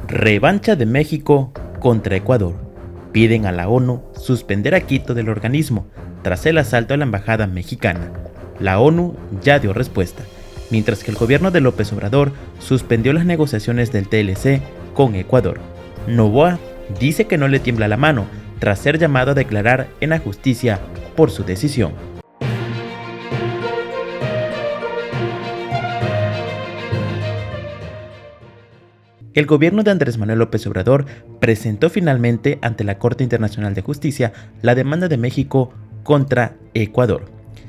Revancha de México contra Ecuador. Piden a la ONU suspender a Quito del organismo tras el asalto a la embajada mexicana. La ONU ya dio respuesta, mientras que el gobierno de López Obrador suspendió las negociaciones del TLC con Ecuador. Noboa dice que no le tiembla la mano tras ser llamado a declarar en la justicia por su decisión. El gobierno de Andrés Manuel López Obrador presentó finalmente ante la Corte Internacional de Justicia la demanda de México contra Ecuador.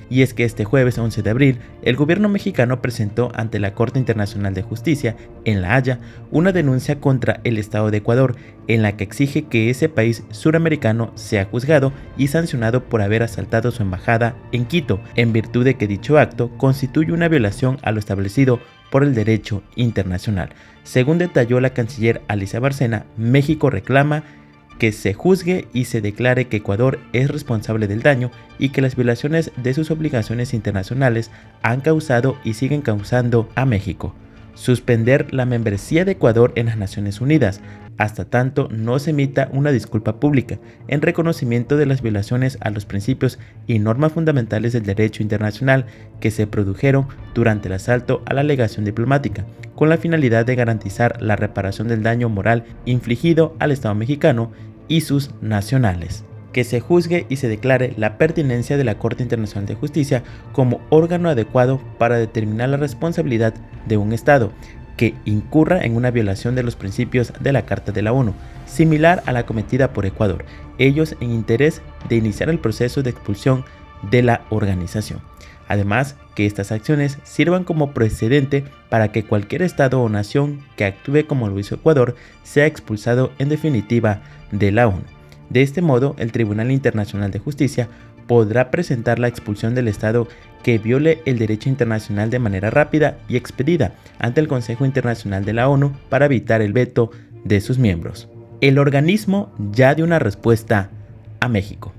Y es que este jueves 11 de abril, el gobierno mexicano presentó ante la Corte Internacional de Justicia, en La Haya, una denuncia contra el Estado de Ecuador, en la que exige que ese país suramericano sea juzgado y sancionado por haber asaltado su embajada en Quito, en virtud de que dicho acto constituye una violación a lo establecido por el derecho internacional. Según detalló la canciller Alicia Bárcena, México reclama que se juzgue y se declare que Ecuador es responsable del daño y que las violaciones de sus obligaciones internacionales han causado y siguen causando a México. Suspender la membresía de Ecuador en las Naciones Unidas, hasta tanto no se emita una disculpa pública en reconocimiento de las violaciones a los principios y normas fundamentales del derecho internacional que se produjeron durante el asalto a la legación diplomática, con la finalidad de garantizar la reparación del daño moral infligido al Estado mexicano y sus nacionales. Que se juzgue y se declare la pertinencia de la Corte Internacional de Justicia como órgano adecuado para determinar la responsabilidad de un Estado que incurra en una violación de los principios de la Carta de la ONU, similar a la cometida por Ecuador, ellos en interés de iniciar el proceso de expulsión de la organización. Además, que estas acciones sirvan como precedente para que cualquier Estado o nación que actúe como lo hizo Ecuador sea expulsado en definitiva de la ONU. De este modo, el Tribunal Internacional de Justicia podrá presentar la expulsión del Estado que viole el derecho internacional de manera rápida y expedita ante el Consejo Internacional de la ONU para evitar el veto de sus miembros. El organismo ya dio una respuesta a México.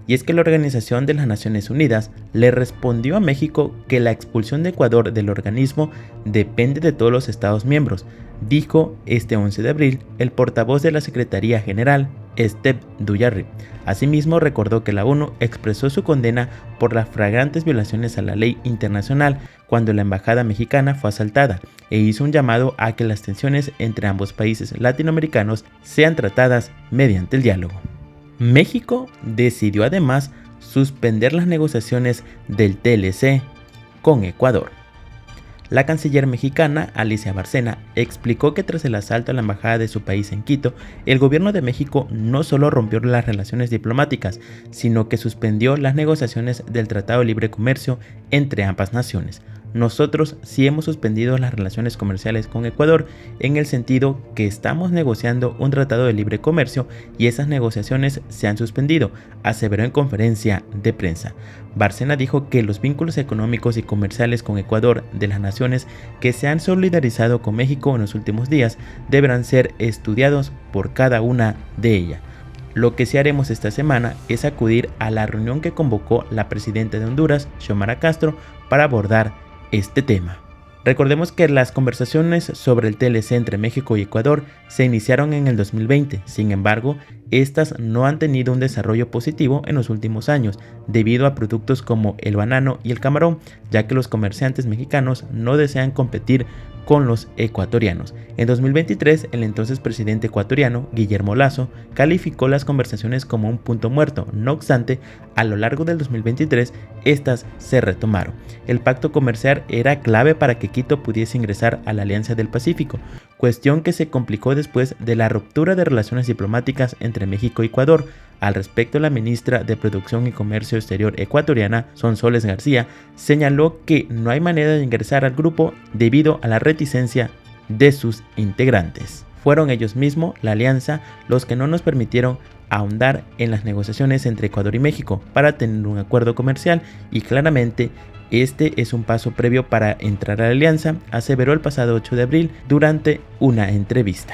Y es que la Organización de las Naciones Unidas le respondió a México que la expulsión de Ecuador del organismo depende de todos los Estados miembros, dijo este 11 de abril el portavoz de la Secretaría General, Stephen Dujarric. Asimismo, recordó que la ONU expresó su condena por las flagrantes violaciones a la ley internacional cuando la embajada mexicana fue asaltada e hizo un llamado a que las tensiones entre ambos países latinoamericanos sean tratadas mediante el diálogo. México decidió además suspender las negociaciones del TLC con Ecuador. La canciller mexicana, Alicia Bárcena, explicó que tras el asalto a la embajada de su país en Quito, el gobierno de México no solo rompió las relaciones diplomáticas, sino que suspendió las negociaciones del Tratado de Libre Comercio entre ambas naciones. Nosotros sí hemos suspendido las relaciones comerciales con Ecuador en el sentido que estamos negociando un tratado de libre comercio y esas negociaciones se han suspendido, aseveró en conferencia de prensa. Bárcena dijo que los vínculos económicos y comerciales con Ecuador de las naciones que se han solidarizado con México en los últimos días deberán ser estudiados por cada una de ellas. Lo que sí haremos esta semana es acudir a la reunión que convocó la presidenta de Honduras, Xiomara Castro, para abordar este tema. Recordemos que las conversaciones sobre el TLC entre México y Ecuador se iniciaron en el 2020, sin embargo, estas no han tenido un desarrollo positivo en los últimos años, debido a productos como el banano y el camarón, ya que los comerciantes mexicanos no desean competir con los ecuatorianos. En 2023, el entonces presidente ecuatoriano, Guillermo Lasso, calificó las conversaciones como un punto muerto. No obstante, a lo largo del 2023, estas se retomaron. El pacto comercial era clave para que Quito pudiese ingresar a la Alianza del Pacífico, cuestión que se complicó después de la ruptura de relaciones diplomáticas entre México y Ecuador. Al respecto, la ministra de Producción y Comercio Exterior ecuatoriana, Sonsoles García, señaló que no hay manera de ingresar al grupo debido a la reticencia de sus integrantes. Fueron ellos mismos, la alianza, los que no nos permitieron ahondar en las negociaciones entre Ecuador y México para tener un acuerdo comercial y claramente este es un paso previo para entrar a la alianza, aseveró el pasado 8 de abril durante una entrevista.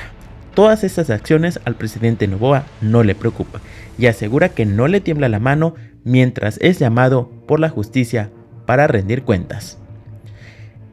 Todas estas acciones al presidente Noboa no le preocupan y asegura que no le tiembla la mano mientras es llamado por la justicia para rendir cuentas.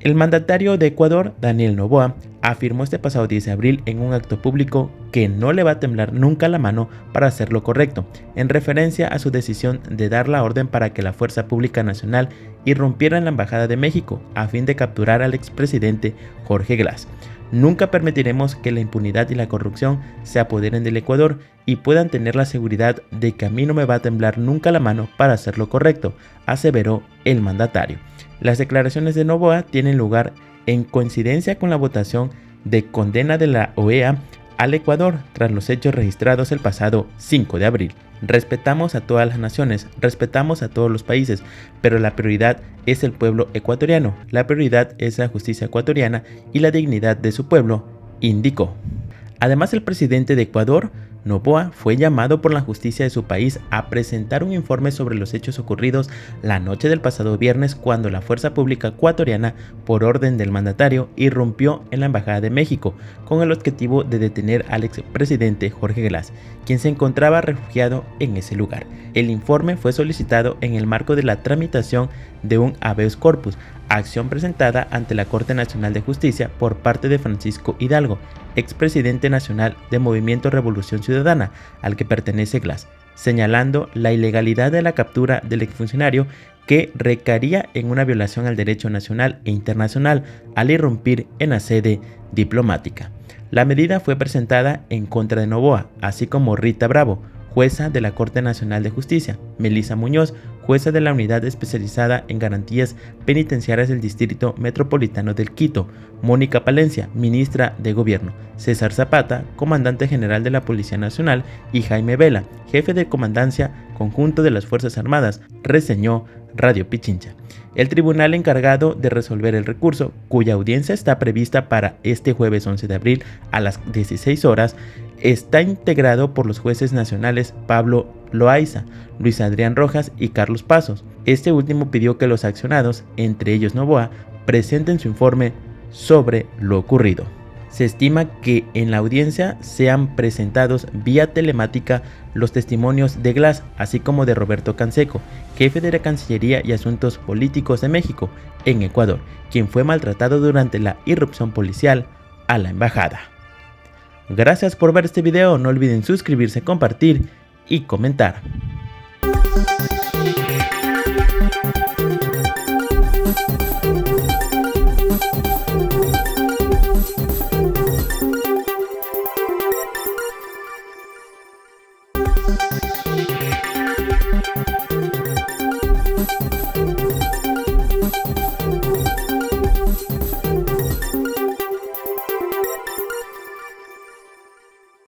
El mandatario de Ecuador, Daniel Noboa, afirmó este pasado 10 de abril en un acto público que no le va a temblar nunca la mano para hacer lo correcto, en referencia a su decisión de dar la orden para que la Fuerza Pública Nacional irrumpiera en la Embajada de México a fin de capturar al expresidente Jorge Glass. Nunca permitiremos que la impunidad y la corrupción se apoderen del Ecuador y puedan tener la seguridad de que a mí no me va a temblar nunca la mano para hacer lo correcto, aseveró el mandatario. Las declaraciones de Noboa tienen lugar en coincidencia con la votación de condena de la OEA al Ecuador tras los hechos registrados el pasado 5 de abril. Respetamos a todas las naciones, respetamos a todos los países, pero la prioridad es el pueblo ecuatoriano, la prioridad es la justicia ecuatoriana y la dignidad de su pueblo, indicó. Además, el presidente de Ecuador, Noboa, fue llamado por la justicia de su país a presentar un informe sobre los hechos ocurridos la noche del pasado viernes cuando la fuerza pública ecuatoriana, por orden del mandatario, irrumpió en la Embajada de México con el objetivo de detener al expresidente Jorge Glass, quien se encontraba refugiado en ese lugar. El informe fue solicitado en el marco de la tramitación de un habeas corpus, acción presentada ante la Corte Nacional de Justicia por parte de Francisco Hidalgo, expresidente nacional de Movimiento Revolución Ciudadana, al que pertenece Glass, señalando la ilegalidad de la captura del exfuncionario que recaería en una violación al derecho nacional e internacional al irrumpir en la sede diplomática. La medida fue presentada en contra de Noboa, así como Rita Bravo, jueza de la Corte Nacional de Justicia, Melissa Muñoz, jueza de la Unidad Especializada en Garantías Penitenciarias del Distrito Metropolitano del Quito, Mónica Palencia, ministra de Gobierno, César Zapata, comandante general de la Policía Nacional, y Jaime Vela, jefe de Comandancia Conjunto de las Fuerzas Armadas, reseñó Radio Pichincha. El tribunal encargado de resolver el recurso, cuya audiencia está prevista para este jueves 11 de abril a las 16 horas, está integrado por los jueces nacionales Pablo Loaiza, Luis Adrián Rojas y Carlos Pasos. Este último pidió que los accionados, entre ellos Noboa, presenten su informe sobre lo ocurrido. Se estima que en la audiencia sean presentados vía telemática los testimonios de Glass, así como de Roberto Canseco, jefe de la Cancillería y Asuntos Políticos de México en Ecuador, quien fue maltratado durante la irrupción policial a la embajada. Gracias por ver este video, no olviden suscribirse, compartir y comentar.